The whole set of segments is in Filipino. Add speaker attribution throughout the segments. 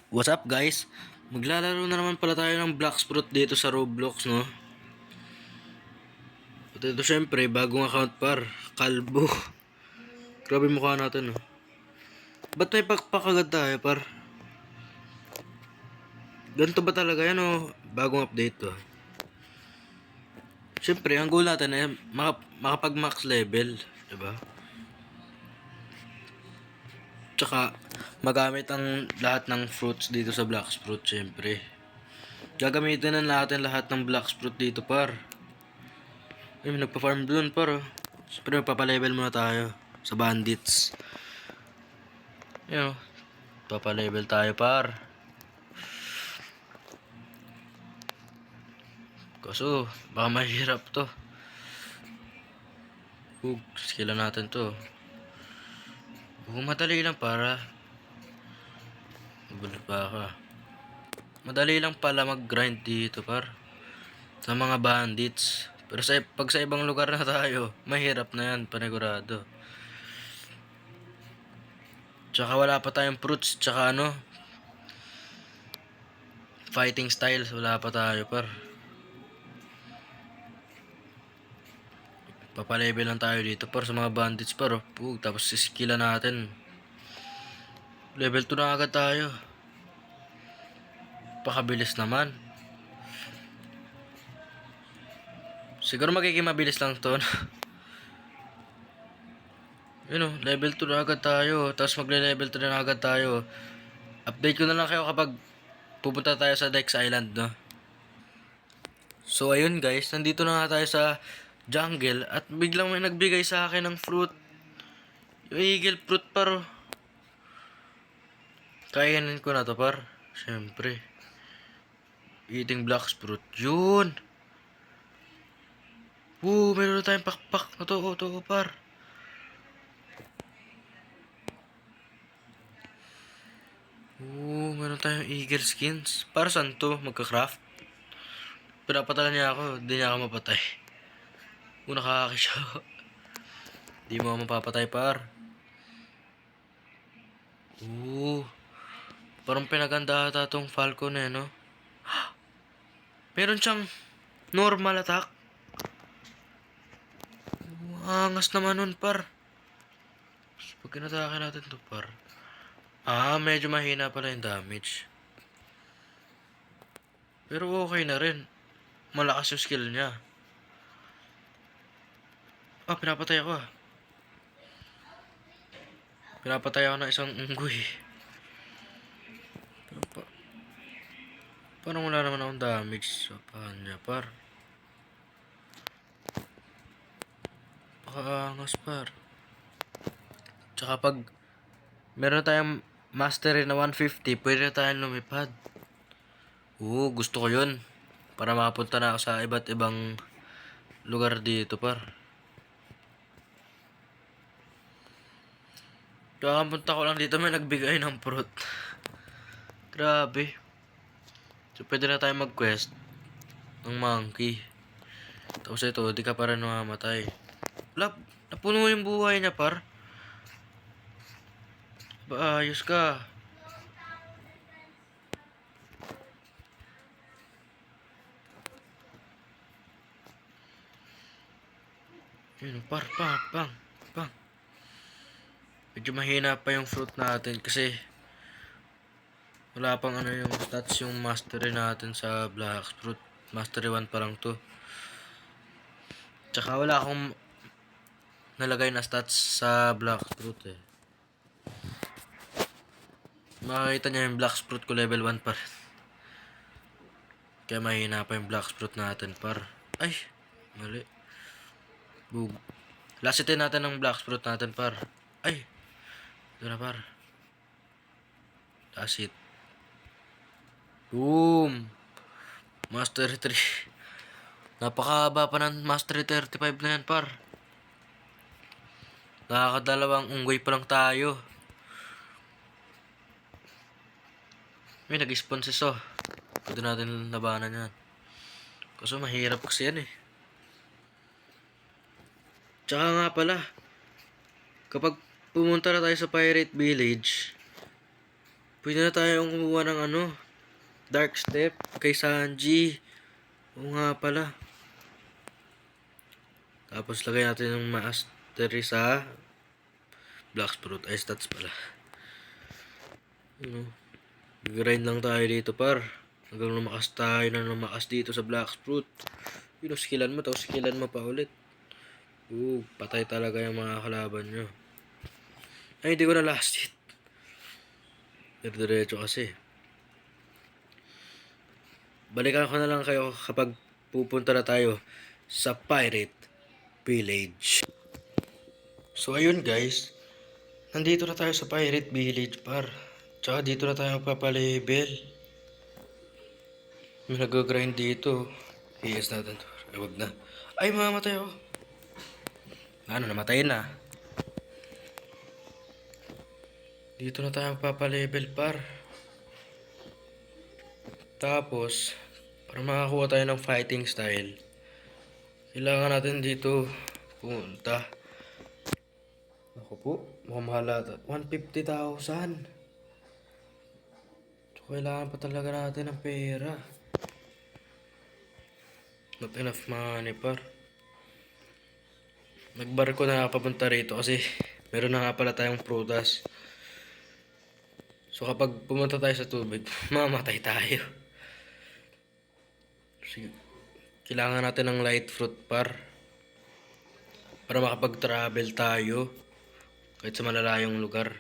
Speaker 1: What's up guys? Maglalaro na naman pala tayo ng Blox Fruit dito sa Roblox, no? At ito syempre, bagong account par. Kalbo. Grabe mukha natin, no? Ba't may pakpakagad tayo par? Ganito ba talaga yan, o bagong update to? Syempre, ang goal natin ay makapag max level, diba? Tsaka, magamit ang lahat ng fruits dito sa Blox Fruit, syempre. Gagamitin na natin lahat ng Blox Fruit dito par. Ay, may nagpa-farm doon par, oh. Siyempre, magpapalevel muna tayo sa bandits. Yun, papalevel tayo par. Kaso, baka mahirap to. Skillan natin to. Madali lang para. Magulat pa ka. Madali lang pala mag-grind dito par. Sa mga bandits. Pero pag sa ibang lugar na tayo, mahirap na yan, panigurado. Tsaka wala pa tayong fruits, tsaka fighting styles, wala pa tayo par. Papalevel lang tayo dito par sa mga bandits par, oh. Tapos skillan natin. Level 2 na agad tayo. Pakabilis naman. Siguro magiging mabilis lang to. Yun, oh, level 2 na agad tayo. Tapos magle-level 3 na agad tayo. Update ko na lang kayo kapag pupunta tayo sa Dex Island, no? So ayun guys, nandito na nga tayo sa jungle at biglang may nagbigay sa akin ng fruit. Yung eagle fruit par, oh. Kainin ko na to par. Siyempre. Eating Blox Fruit. Yun! Meron na tayong pakpak na to par. Meron tayong eagle skins. Para saan to? Magka-craft? Pinapatala niya ako. Hindi niya ako mapatay. Nakakaki siya. Di mo ako mapapatay par. Parang pinaganda ata tong Falcon eh, no? Meron siyang normal attack. Angas naman nun par. Pag kinatake natin to par. Medyo mahina pala yung damage. Pero okay na rin. Malakas yung skill niya. Pinapatay ako. Pinapatay ako ng isang unggoy. Parang wala naman akong damage sa kanya par. Pakaangas par. Tsaka pag meron tayong mastery na 150, pwede na tayong lumipad. Gusto ko yun. Para makapunta na ako sa iba't ibang lugar dito par. Kakapunta ko lang dito, may nagbigay ng fruit. Grabe. So pwede na tayong mag-quest ng monkey. Tapos ito, di ka pa rin namamatay. Napuno yung buhay niya par. Ayos ka. Yun, par, pang. Medyo mahina pa yung fruit natin kasi wala pang yung stats yung mastery natin sa Blox Fruit. Mastery 1 pa lang to. Tsaka wala akong nalagay na stats sa Blox Fruit eh. Makikita niyo yung Blox Fruit ko level 1 par. Kaya mahina pa yung Blox Fruit natin par. Ay, mali. Lasitin natin ng Blox Fruit natin par. Ay, ito na par. Lasit. Boom. Mastery 3. Napakahaba pa ng Mastery 35 na yan par. Nakakadalawang unggoy pa lang tayo. May nag-spawn si So. Pwede natin labanan yan. Kaso mahirap kasi yan eh. Tsaka nga pala, kapag pumunta na tayo sa Pirate Village, Pwede na tayong kumuha ng ano, Dark Step kay Sanji. Oo nga pala. Tapos lagay natin yung mastery sa Black Fruit. Ay, stats pala. Ano? Grind lang tayo dito par. Hanggang lumakas tayo na lumakas dito sa Black Fruit. Yun, skillan mo, tapos skillan mo pa ulit. Patay talaga yung mga kalaban nyo. Ay, hindi ko na last hit. Diretso kasi. Balikan ko na lang kayo kapag pupunta na tayo sa Pirate Village. So ayun guys, nandito na tayo sa Pirate Village par. Tsaka dito na tayo magpapalabel. May nag-grind dito. Yes natin to. Ay, wag na. Ay, mamamatay ako. Ano, namatay na. Dito na tayo magpapalabel par. Tapos, para makakuha tayo ng fighting style, kailangan natin dito pumunta. Ako po, mukhang mahal ata. 150,000. So, kailangan pa talaga natin ng pera. Not enough money par. Nagbarko na papunta rito kasi meron na nga pala tayong prutas. So kapag pumunta tayo sa tubig, mamatay tayo. Sige. Kailangan natin ng light fruit par. Para makapag-travel tayo. Kahit sa malalayong lugar.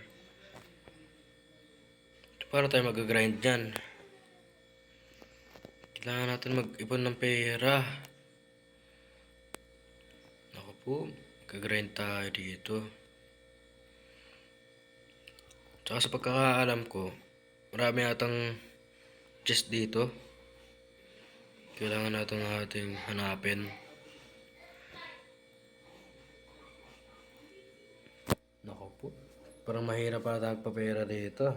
Speaker 1: So, para tayo mag-grind dyan. Kailangan natin mag-ipon ng pera. Ako po, mag-grind tayo dito. Tsaka sa pagkakaalam ko, marami atang chest dito. Kailangan natin ating hanapin. Nako po, parang mahirap pa ata magpapera dito.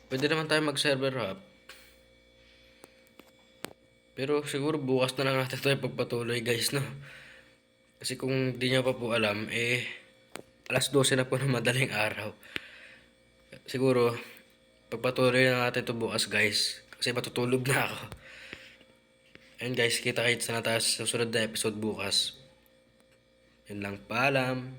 Speaker 1: Pwede naman tayo mag-server hop. Pero siguro bukas na lang natin tayo pagpatuloy guys, no? Kasi kung di nyo pa po alam, alas 12 na po ng madaling araw. Siguro, pagpatuloy na natin ito bukas guys. Kasi matutulog na ako. Ayun guys, kita-kits na tayo sa susunod na episode bukas. Yun lang, paalam.